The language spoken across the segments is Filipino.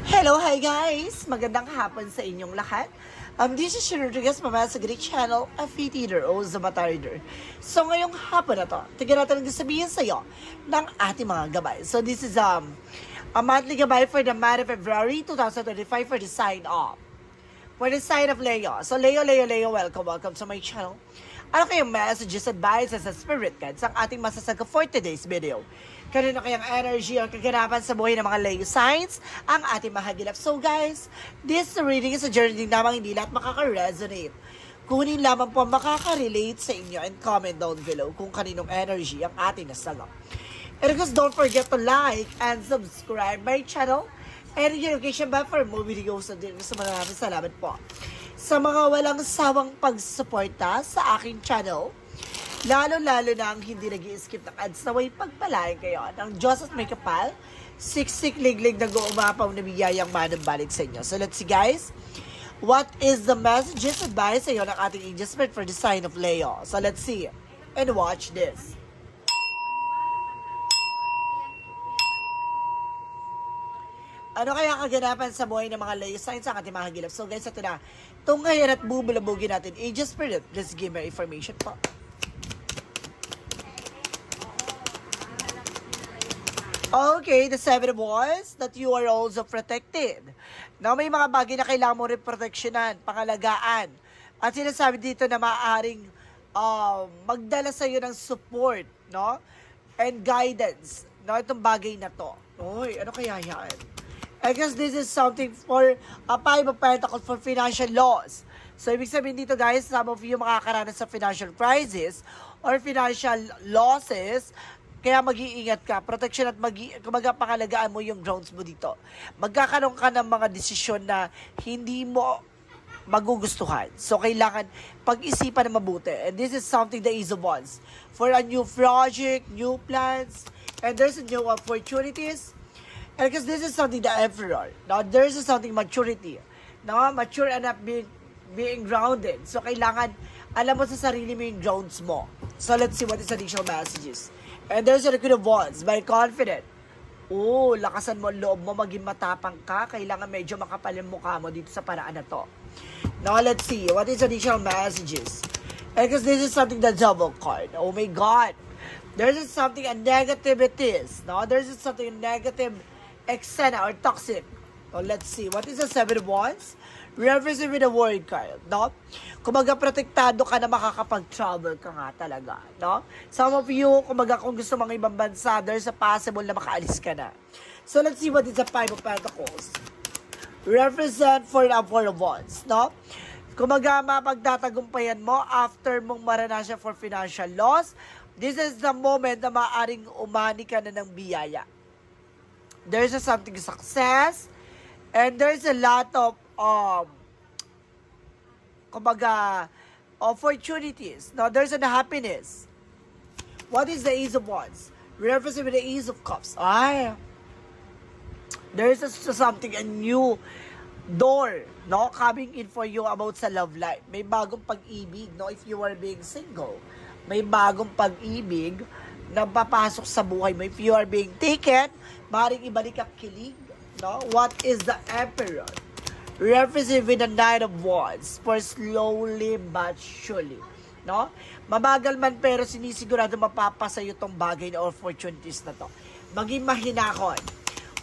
Hello, hi guys! Magandang hapon sa inyong lahat. This is Shirley Rodriguez, mamaya sa Greek Channel, a feed eater o Zamata reader. So ngayong hapon na to, tignan natin ang sabihin sa iyo ng ating mga gabay. So this is a monthly gabay for the month of February 2025 for the sign of. For the sign of Leo. So Leo, welcome to my channel. Ano kayong messages, advices, at spirit guides ang ating masasaga for today's video? Kanino kayang energy o kaganapan sa buhay ng mga Leo signs ang ating mahagilap? So guys, this reading is a journey namang hindi lahat makaka-resonate. Kunin lamang po ang makaka-relate sa inyo and comment down below kung kaninong energy ang ating nasagap. And of course, don't forget to like and subscribe my channel and yung notification bell for more videos. And din sa maraming salamat po sa mga walang sawang pagsuporta sa aking channel. Lalo-lalo na ang hindi nag-i-skip ng ads na way pagpalain kayo ng Diyos at may kapal, siksik liglig na guumapaw na biyayang manang balik sa inyo. So let's see guys, what is the messages advice sa iyo ng ating angel spirit for the sign of Leo? So let's see and watch this. Ano kaya kaganapan sa buhay ng mga Leo signs ang ating mahagilap? So guys, ito na. Tunghayan at bubulabugin natin. Angel Spirit, let's give me information po. Okay, the 7 of Wands, that you are also protected. Now, may mga bagay na kailangan mo rin proteksyonan, pangalagaan. At sinasabi dito na maaaring magdala sa iyo ng support, no? And guidance, no? Itong bagay na to. Uy, ano kaya yan? I guess this is something for a 5 of Pentacles for financial loss. So, ibig sabihin dito guys, some of you makakaranas sa financial crisis or financial losses. Kaya mag-iingat ka, protection at pangalagaan mo yung grounds mo dito. Magkakaroon ka ng mga desisyon na hindi mo magugustuhan. So, kailangan pag-isipan na mabuti. And this is something the Ace of Wands. For a new project, new plans, and there's a new opportunities. And because this is something the Emperor. Now, there's something maturity. Now, mature and not being grounded. So, kailangan alam mo sa sarili mo yung grounds mo. So, let's see what is additional messages. And there's a Queen of Wands, by confident. Oh, lakasan mo loob mo, maging matapang ka. Kailangan medyo makapal yung mukha mo dito sa paraan na to. Now, let's see. What is additional messages? And because this is something the Devil card. Oh my God. There's something a negativities. No? There's something negative, exena or toxic. So, let's see. What is the 7 of Wands? Referencing with the World card, no? Kumaga protektado ka na makakapag-travel ka nga talaga, no? Some of you, kumaga kung gusto mga ibang bansa, there's a possible na makaalis ka na. So, let's see what is the 5 of Pentacles. Represent for the 4 of Wands, no? Kumaga mapagtatagumpayan mo after mong maranasan for financial loss. This is the moment na maaaring umani ka na ng biyaya. There's a something success, and there's a lot of kumbaga opportunities. Now, there's a happiness. What is the Ace of Wands? Referencing with the Ace of Cups. Ay, there's something, a new door, no, coming in for you about sa love life. May bagong pag-ibig, no, if you are being single. May bagong pag-ibig na papasok sa buhay mo. If you are being taken, maaaring ibalik ang kilig, no? What is the Emperor? Referencing with the 9 of Wands for slowly but surely, no? Mabagal man pero sinisigurado mapapasa iyo tong bagay na opportunities na to. Maging mahinahon.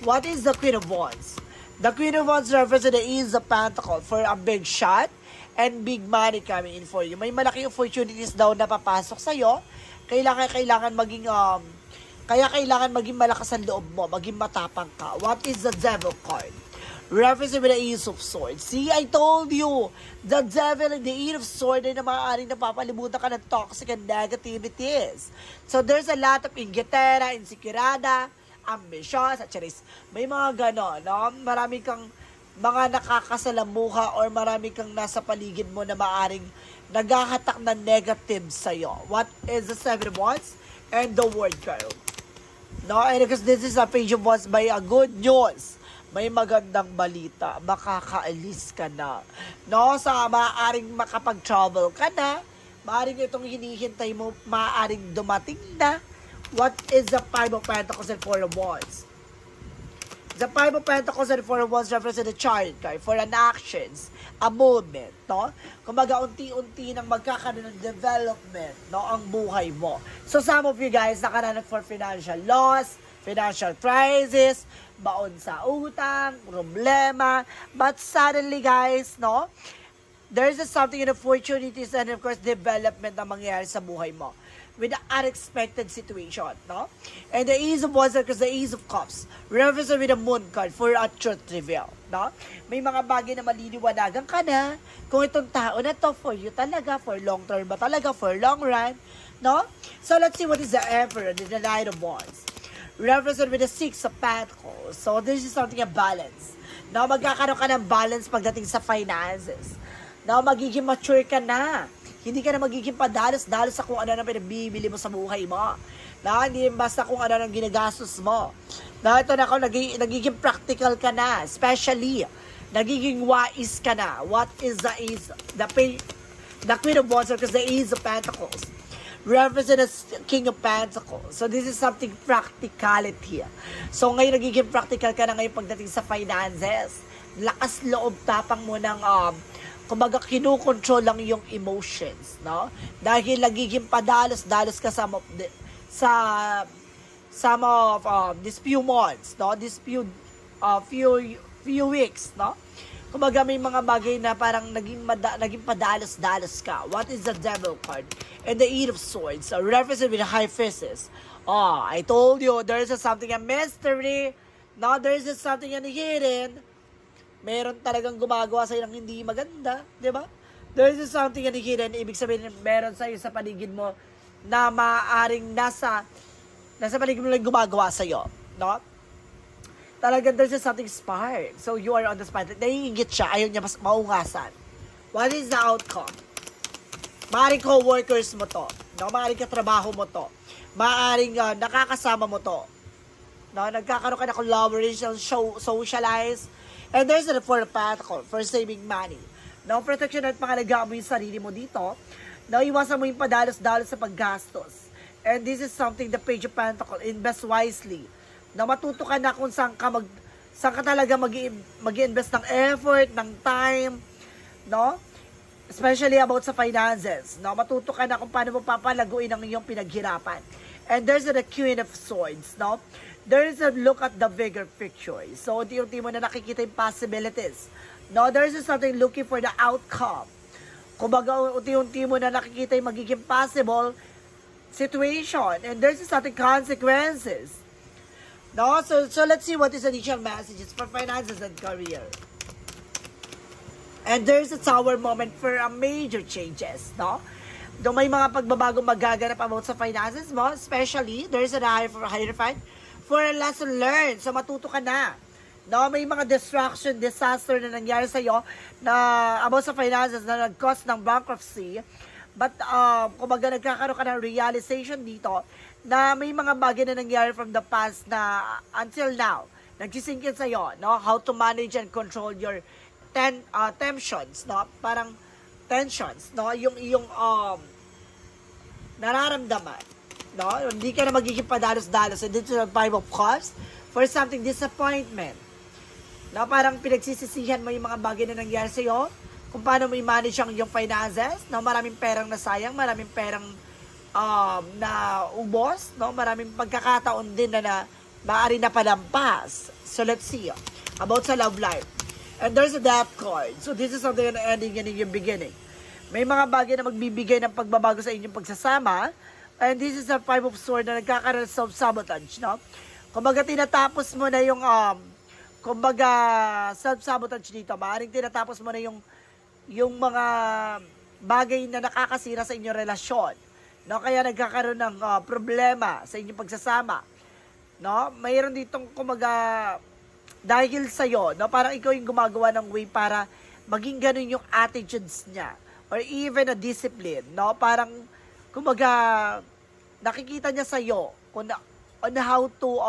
What is the Queen of Wands? The Queen of Wands references the Ace of Pentacles for a big shot and big money coming in for you. May malaking opportunities daw na papasok sa iyo. Kailangan maging kailangan maging malakas ang loob mo, maging matapang ka. What is the Devil card? Referencing with the Ace of Swords. See, I told you, the Devil and the Ace of Swords ay na maaaring napapalimutan ka ng toxic and negativities. So, there's a lot of inggitera, insikirada, ambitious, at charis. May mga gano'n, no? Marami kang mga nakakasalamuha or marami kang nasa paligid mo na maaaring naghahatak na negative sa'yo. What is the 7 of Wands? And the World card. No, and because this is a Page of Wands by a good news. May magandang balita, makakaalis ka na. No, sa maaaring makapag-travel ka na, maaaring itong hinihintay mo, maaaring dumating na. What is the 5 of Pentacles and 4 of Wands? The Five of Pentacles and Four of Wands represent a chariot card for an actions, a movement, no? Kumbaga, unti-unti nang magkakaroon ng development, no? Ang buhay mo. So, some of you guys, nakaranas for financial loss, financial crisis, baon sa utang, problema, but suddenly, guys, no? There's something in opportunities and, of course, development na mangyayari sa buhay mo with the unexpected situation, no? And the Ace of Wands, because the Ace of Cups, represent with the Moon card for a truth reveal, no? May mga bagay na maliliwanagan ka na kung itong tao na to for you talaga, for long term ba talaga, for long run, no? So, let's see what is the Emperor, the Knight of Wands. Represent with the Six of Pentacles. So, this is something a balance. No? Magkakaroon ka ng balance pagdating sa finances. No? Magiging mature ka na. Hindi ka na magiging padalos-dalos sa kung ano na pinabibili mo sa buhay mo. Na, hindi basta kung ano nang ginagastos mo. Na, ito na ako, nagiging practical ka na. Especially, nagiging wise ka na. What is the Ace? The Queen of Wands, because the Ace of Pentacles represent as King of Pentacles. So, this is something practicality. So, ngayon nagiging practical ka na ngayon pagdating sa finances. Lakas loob, tapang mo ng kumbaga, kinukontrol lang yung emotions, no? Dahil nagiging padalos-dalos ka some of these few months, no? These few weeks, no? Kumbaga, may mga bagay na parang naging padalos-dalos ka. What is the Devil card? And the Eight of Swords, represent with the High Priestess. Oh, I told you, there is something, a mystery, no? There is something hidden. Meron talagang gumagawa sa'yo ng hindi maganda, di ba? There is something hidden, ibig sabihin, meron sa'yo sa paligid mo na maaaring nasa paligid mo lang gumagawa sa'yo, no? Talagang there's something spark. So, you are on the spot. Naiingit siya, ayaw niya mas maungasan. What is the outcome? Maaaring co-workers mo to, no? Maaaring katrabaho mo to. Maaaring nakakasama mo to. No? Nagkakaroon ka na collaboration, socialize. And there's the Four of Pentacles for saving money. No, protection at pangalagaan mo yung sarili mo dito. No, iwasan mo yung padalos-dalos sa paggastos. And this is something the Page of Pentacles, invest wisely. No, matuto ka na kung saan ka talaga mag-i-invest ng effort, ng time, no? Especially about sa finances. No, matuto ka na kung paano mo papalaguin ang iyong pinaghirapan. And there's the Queen of Swords, no? There is a look at the bigger picture. So, unti-unti mo na nakikita yung possibilities. No, there is something looking for the outcome. Kumbaga, unti-unti mo na nakikita yung magiging possible situation. And there's something consequences. No, so let's see what is initial messages for finances and career. And there's a Tower moment for a major changes, no? Doon may mga pagbabago magaganap about sa finances mo, especially, there's a Hierophant for a lesson learned. So, matuto ka na. No, may mga distraction, disaster na nangyari sa'yo na about sa finances na nag-cause ng bankruptcy. But, kumbaga nagkakaroon ka ng realization dito na may mga bagay na nangyari from the past na until now, nagsisingkin sa'yo, no? How to manage and control your tensions, no? Parang tensions, no? Yung nararamdaman. No? Hindi ka na magiging padalos-dalos. And dito sa Five of Cups, for something disappointment. No? Parang pinagsisisihan mo yung mga bagay na nangyari sa'yo, kung paano mo i-manage ang iyong finances. No? Maraming perang nasayang, maraming perang na ubos. No? Maraming pagkakataon din na maaari na palampas. So, let's see. About sa love life. And there's a Death card. So, this is something na ending and yung beginning. May mga bagay na magbibigay ng pagbabago sa inyong pagsasama. And this is a Five of Swords na nagkakaroon ng self-sabotage, no? Kumbaga, tinatapos mo na yung, self-sabotage dito. Maaaring tinatapos mo na yung mga bagay na nakakasira sa inyong relasyon, no? Kaya nagkakaroon ng problema sa inyong pagsasama, no? Mayroon ditong, dahil sa'yo, no? Parang ikaw yung gumagawa ng way para maging ganun yung attitudes niya. Or even a discipline, no? Parang, nakikita niya sa'yo on how to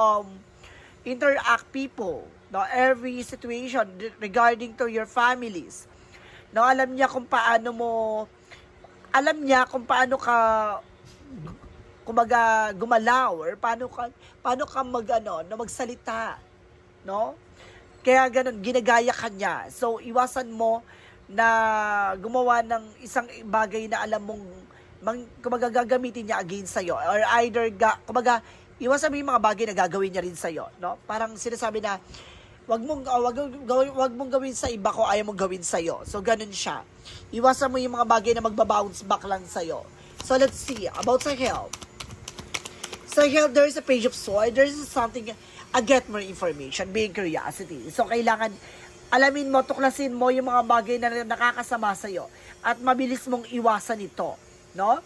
interact people, no? Every situation regarding to your families. No, alam niya kung paano ka gumalaw or paano ka magsalita, no? Kaya ganun, ginagaya ka niya. So, iwasan mo na gumawa ng isang bagay na alam mong kumbaga gagamitin niya against sa'yo. Or either, kumbaga, iwasan mo yung mga bagay na gagawin niya rin sa'yo, no? Parang sinasabi na, wag mong gawin sa iba ko, ayaw mong gawin sa'yo. So, ganun siya. Iwasan mo yung mga bagay na magbabounce back lang sa'yo. So, let's see. About sa health. Sa health, there is a page of swords. There is something, get more information, being curiosity. So, kailangan, alamin mo, tuklasin mo yung mga bagay na nakakasama sa'yo. At mabilis mong iwasan ito. No?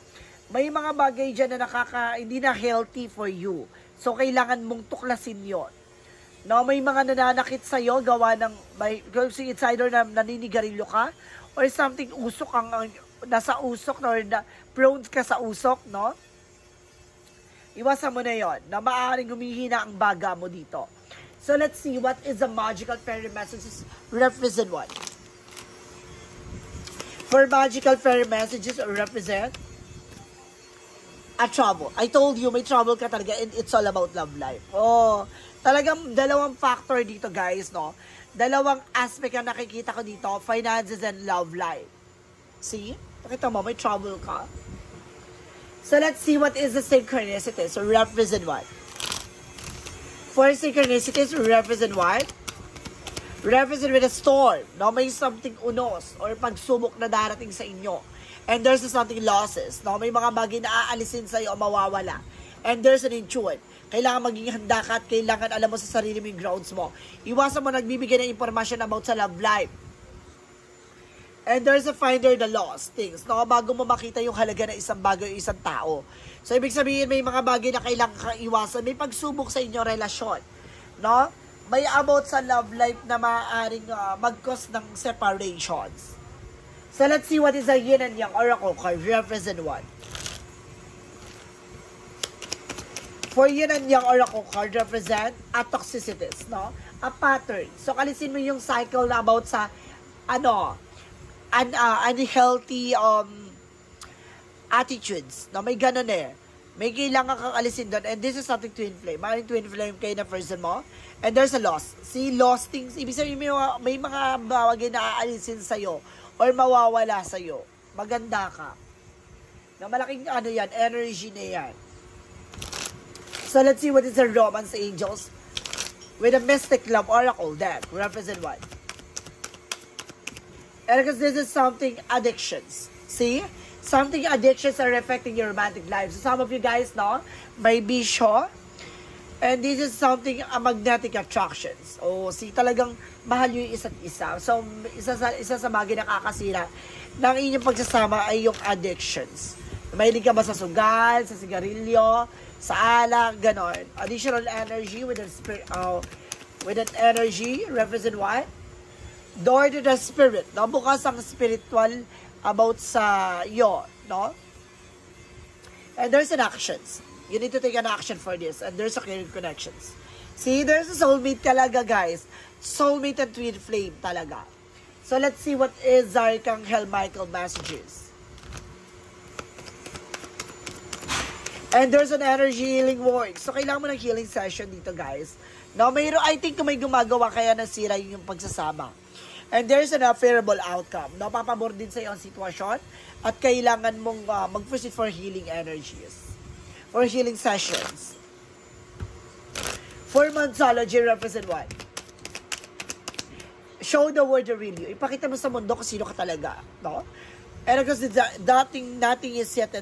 May mga bagay dyan na hindi na healthy for you. So, kailangan mong tuklasin yon. No, may mga nananakit sa'yo, gawa ng, it's either na naninigarilyo ka, or something usok nasa usok, or prone ka sa usok, no? Iwasan mo na yon, na maaaring humihina ang baga mo dito. So, let's see, what is the magical fairy messages represent what? For magical fairy messages represent a trouble. I told you, may trouble ka talaga, and it's all about love life. Oh, talagang dalawang factor dito, guys, no? Dalawang aspect ang nakikita ko dito, finances and love life. See? Nakita mo, may trouble ka. So, let's see what is the synchronicities. So, represent what? For synchronicities, represent what? Represent with a storm. No? May something unos or pagsubok na darating sa inyo. And there's something losses. No? May mga bagay na aalisin sa'yo o mawawala. And there's an intuit. Kailangan maging handa ka at kailangan alam mo sa sarili mo yung grounds mo. Iwasan mo nagbibigay ng information about sa love life. And there's a finder the lost things. No? Bago mo makita yung halaga ng isang bagay o isang tao. So, ibig sabihin, may mga bagay na kailangan kang iwasan. May pagsubok sa inyong relasyon. No? May about sa love life na maaaring mag-cause ng separations. So, let's see what is the yin and yang oracle card. Represent what? For yin and yang oracle card represent a toxicities, no? A pattern. So, kalisin mo yung cycle na about sa, unhealthy attitudes. No? May ganun eh. May kailangan kang alisin doon. And this is something twin flame. Maraming twin flame kayo na person mo. And there's a loss. See, lost things. Ibig sabihin, may mga bagay na aalisin sa'yo or mawawala sa'yo. Maganda ka. Na malaking yan, energy na yan. So, let's see what is the romance angels with a mystic love oracle that represent what? And because this is something addictions. See? Something addictions are affecting your romantic life. So, some of you guys, no? May bisyo. And this is something magnetic attractions. Oh, see, talagang mahal yung isa't isa. So, isa sa bagay na kakasira ng inyong pagsasama ay yung addictions. Mahilig ka ba sa sugal, sa sigarilyo, sa alak, ganon. Additional energy with an energy represent what? Door to the spirit. No? Bukas ang spiritual about sa iyo, no? And there's an actions. You need to take an action for this. And there's a clear connections. See, there's a soulmate talaga, guys. Soulmate and twin flame talaga. So, let's see what is Archangel Michael messages. And there's an energy healing work. So, kailangan mo ng healing session dito, guys. No, I think may gumagawa kaya nasira yung pagsasama. And there's an favorable outcome. No, papabor din sa iyong sitwasyon. At kailangan mong mag-proceed for healing energies. For healing sessions. For Mansology, represent what? Show the world the real you. Ipakita mo sa mundo kung sino ka talaga. No? And because nothing is set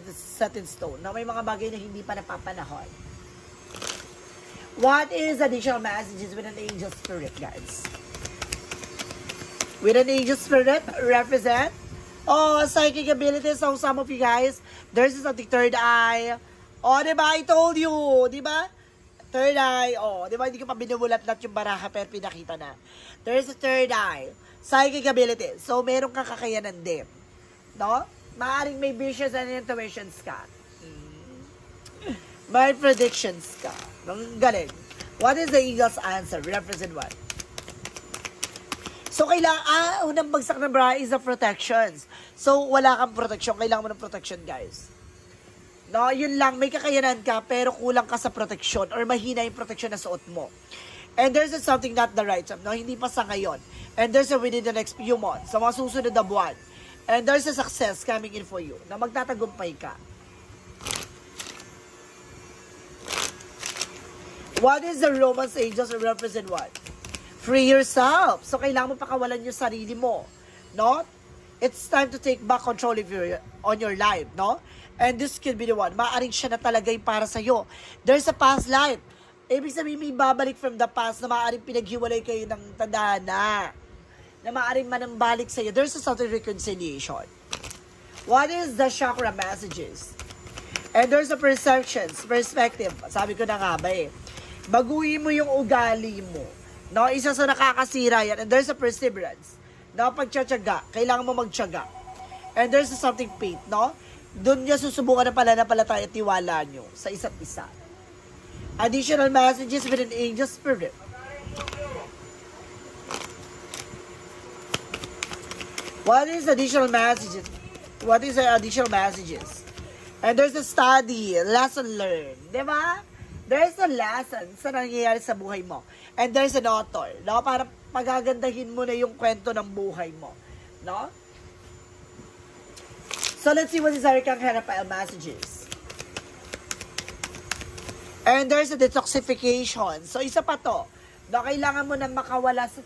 in stone. Na may mga bagay na hindi pa napapanahon. What is additional messages with an angel spirit, guys? With an angel spirit, represent psychic abilities. So some of you guys, there's something third eye. Diba? I told you. Diba? Third eye. Diba? Hindi ko pa binubulat-lat yung baraha pero pinakita na. There's a third eye. Psychic abilities. So meron kang kakayanan din. No? Maaring may visions and intuitions ka. May predictions ka. Ang galing. What is the eagle's answer? Represent what? So, kailangan, unang bagsak ng bra is the protections. So, wala kang protection. Kailangan mo ng protection, guys. No, yun lang. May kakayanan ka, pero kulang ka sa protection or mahina yung protection na suot mo. And there's something not the right time, no? Hindi pa sa ngayon. And there's a within the next few months, sa mga susunod na buwan. And there's a success coming in for you, na magtatagumpay ka. What is the Romance Angels represent what? Free yourself. So, kailangan mo pakawalan yung sarili mo. No? It's time to take back control on your life. No? And this could be the one. Maaring siya na talaga yung para sa'yo. There's a past life. Ibig sabihin, may babalik from the past na maaring pinaghiwalay kayo ng tadhana. Na maaring manambalik sa'yo. There's a certain reconciliation. What is the chakra messages? And there's a perspective. Sabi ko na nga ba eh. Baguhin mo yung ugali mo. No, isa sa nakakasira yan. And there's a perseverance. No, pagtsatsaga. Kailangan mo magtsaga. And there's a something faith, no? Doon niya susubukan na pananampalataya at tiwala nyo sa isa't isa. Additional messages with an angel spirit. What is additional messages? What is the additional messages? And there's a study, lesson learned. Diba? There's a lesson sa nangyayari sa buhay mo. And there's an author, no? Para pagagandahin mo na yung kwento ng buhay mo, no? So, let's see what is Arcangel Raphael messages. And there's a detoxification. So, isa pa to. No, kailangan mo na makawala sa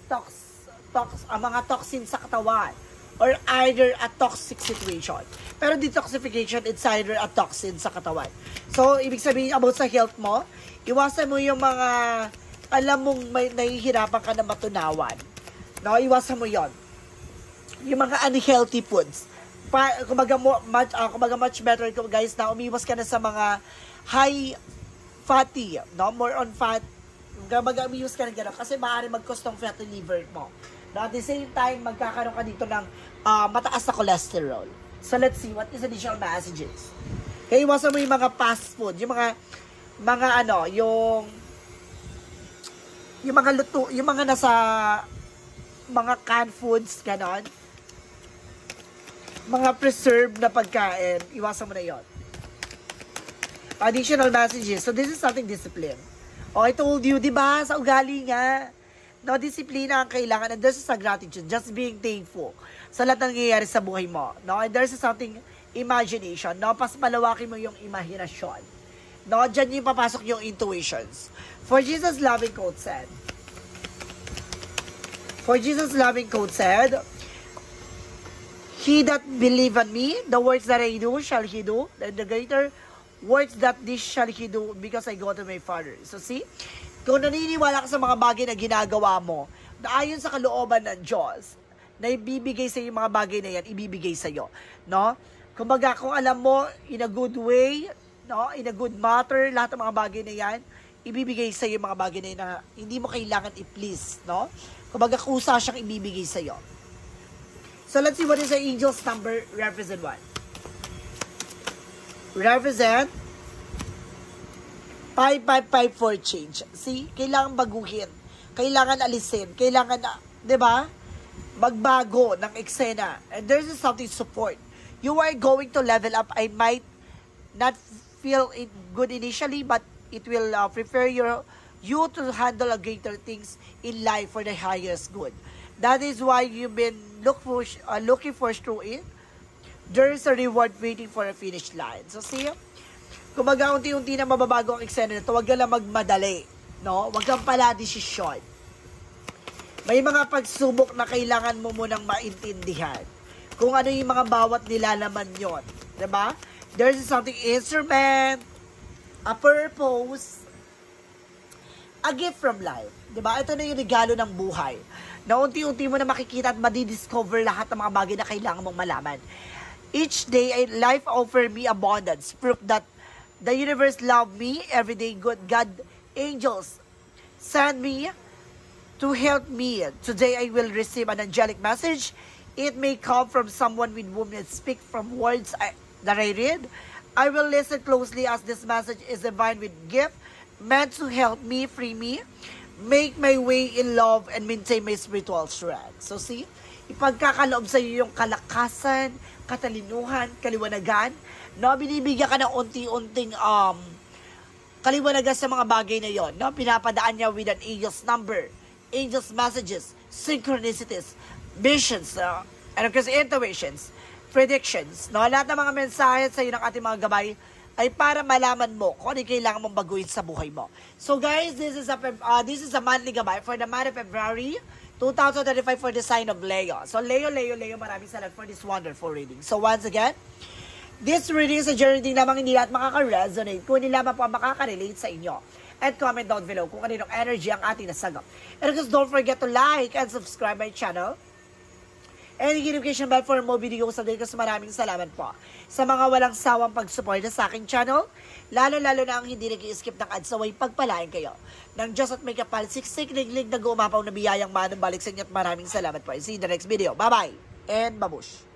mga toxins sa katawan. Or either a toxic situation. Pero detoxification, it's either a toxin sa katawan. So, ibig sabihin about sa health mo, iwasan mo yung mga, alam mong may nahihirapan ka na matunawan. No, iwasan mo yon. Yung mga unhealthy foods. Kumbaga much better, guys, na umiwas ka na sa mga high fatty, no? More on fat. Kumbaga umiwas ka na gano'n kasi maaari mag-cause ng fatty liver mo. No, at the same time, magkakaroon ka dito ng mataas na cholesterol. So, let's see, what is additional messages? Kaya iwasan mo yung mga fast food, yung mga mga luto, yung mga nasa mga canned foods, ganon. Mga preserved na pagkain, iwasan mo na yon. Additional messages. So, this is something discipline. Oh, I told you, di ba? Sa ugali nga. No, disiplina ang kailangan. And there's a gratitude. Just being thankful sa lahat ng nangyayari sa buhay mo. No? And there's something imagination. No? Pas palawakin mo yung imahinasyon. No? Diyan yung papasok yung intuitions. For Jesus' loving quote said, He that believe on me, the works that I do shall he do, and the greater works that this shall he do, because I go to my Father. So see, kung naniniwala ka sa mga bagay na ginagawa mo, na ayon sa kalooban ng Diyos, na ibibigay sa iyo mga bagay na yan, ibibigay sa iyo. No? Kumbaga, kung alam mo, in a good way, no? In a good matter, lahat ng mga bagay na yan, ibibigay sa iyo mga bagay na yan na hindi mo kailangan i-please. No? Kumbaga, kusa siyang ibibigay sa iyo. So, let's see what is the angel's number represent what? Represent 5554 change. See? Kailangan baguhin. Kailangan alisin. Kailangan, di ba? Magbago ng eksena. And there's something support. You are going to level up. I might not feel it good initially, but it will prepare you to handle greater things in life for the highest good. That is why you've been looking for through it. There is a reward waiting for a finish line. So, see? Kumbaga, unti-unti na mababago ang eksena nito. Huwag ka lang magmadali. No? Huwag kang pala desisyon. May mga pagsubok na kailangan mo munang maintindihan. Kung ano yung mga bawat nilalaman yon. Diba? There's something instrument, a purpose, a gift from life. Diba? Ito na yung regalo ng buhay. Na unti-unti mo na makikita at madidiscover lahat ng mga bagay na kailangan mong malaman. Each day, life offer me abundance. Proof that the universe love me, everyday good God angels send me to help me. Today I will receive an angelic message. It may come from someone with whom I speak from words that I read. I will listen closely as this message is divine with gift, meant to help me, free me, make my way in love, and maintain my spiritual strength. So see, ipagkakaloob sa iyo yung kalakasan, katalinuhan, kaliwanagan, no, binibigyan ka ng unti-unting kaliwanagan sa mga bagay na yon, no? Pinapadaan niya with an angel's number, angel's messages, synchronicities, visions, and of course, intuitions, predictions, no? Lahat ng mga mensahe sa iyo ng ating mga gabay ay para malaman mo kung ano yung kailangan mong baguhin sa buhay mo. So guys, this is a monthly gabay for the month of February 2025 for the sign of Leo. So Leo, maraming salamat for this wonderful reading. So once again, this reading is a journey din lamang hindi lahat makaka-resonate kung hindi lamang po makaka-relate sa inyo. And comment down below kung kaninong energy ang ating nasagap. And of course, don't forget to like and subscribe my channel. And the notification bell for more videos update kasi maraming salamat po sa mga walang sawang pagsuporta sa aking channel. Lalo-lalo na ang hindi nag-i-skip ng ads, away pagpalain kayo ng Diyos at may kapal, siksik, liglig na gumapaw na biyayang manong balik sa inyo at maraming salamat po. See you in the next video. Bye-bye and babush!